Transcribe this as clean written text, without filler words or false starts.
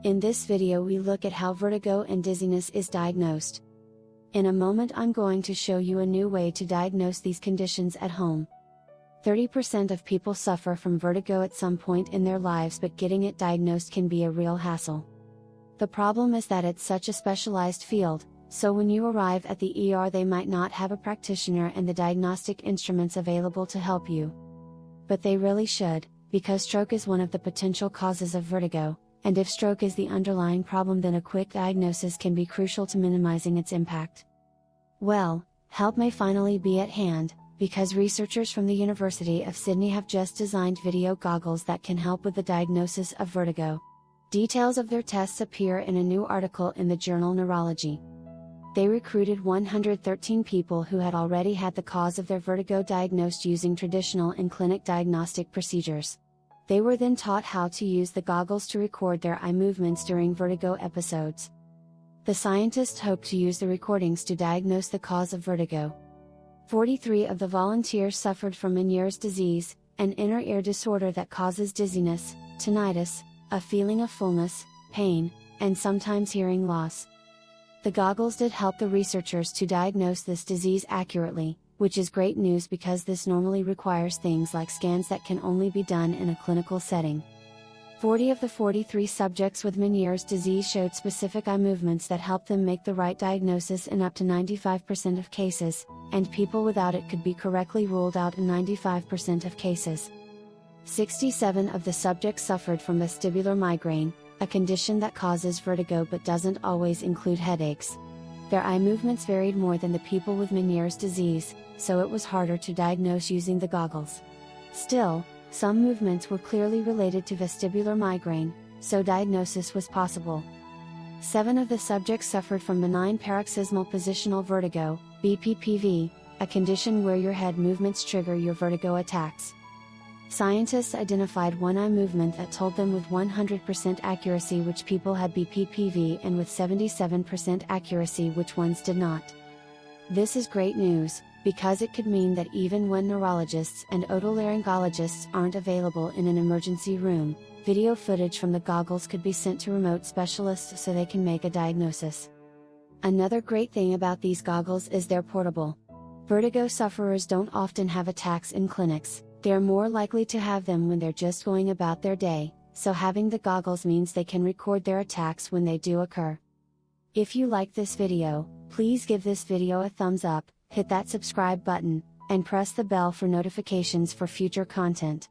In this video we look at how vertigo and dizziness is diagnosed. In a moment I'm going to show you a new way to diagnose these conditions at home. 30% of people suffer from vertigo at some point in their lives, but getting it diagnosed can be a real hassle. The problem is that it's such a specialized field, so when you arrive at the ER they might not have a practitioner and the diagnostic instruments available to help you. But they really should, because stroke is one of the potential causes of vertigo, and if stroke is the underlying problem then a quick diagnosis can be crucial to minimizing its impact. Well, help may finally be at hand, because researchers from the University of Sydney have just designed video goggles that can help with the diagnosis of vertigo. Details of their tests appear in a new article in the journal Neurology. They recruited 113 people who had already had the cause of their vertigo diagnosed using traditional in-clinic diagnostic procedures. They were then taught how to use the goggles to record their eye movements during vertigo episodes. The scientists hoped to use the recordings to diagnose the cause of vertigo. 43 of the volunteers suffered from Meniere's disease, an inner ear disorder that causes dizziness, tinnitus, a feeling of fullness, pain, and sometimes hearing loss. The goggles did help the researchers to diagnose this disease accurately, which is great news because this normally requires things like scans that can only be done in a clinical setting. 40 of the 43 subjects with Meniere's disease showed specific eye movements that helped them make the right diagnosis in up to 95% of cases, and people without it could be correctly ruled out in 95% of cases. 67 of the subjects suffered from vestibular migraine, a condition that causes vertigo but doesn't always include headaches. Their eye movements varied more than the people with Meniere's disease, so it was harder to diagnose using the goggles. Still, some movements were clearly related to vestibular migraine, so diagnosis was possible. 7 of the subjects suffered from benign paroxysmal positional vertigo, BPPV, a condition where your head movements trigger your vertigo attacks. Scientists identified one eye movement that told them with 100% accuracy which people had BPPV and with 77% accuracy which ones did not. This is great news, because it could mean that even when neurologists and otolaryngologists aren't available in an emergency room, video footage from the goggles could be sent to remote specialists so they can make a diagnosis. Another great thing about these goggles is they're portable. Vertigo sufferers don't often have attacks in clinics. They're more likely to have them when they're just going about their day, so having the goggles means they can record their attacks when they do occur. If you like this video, please give this video a thumbs up, hit that subscribe button, and press the bell for notifications for future content.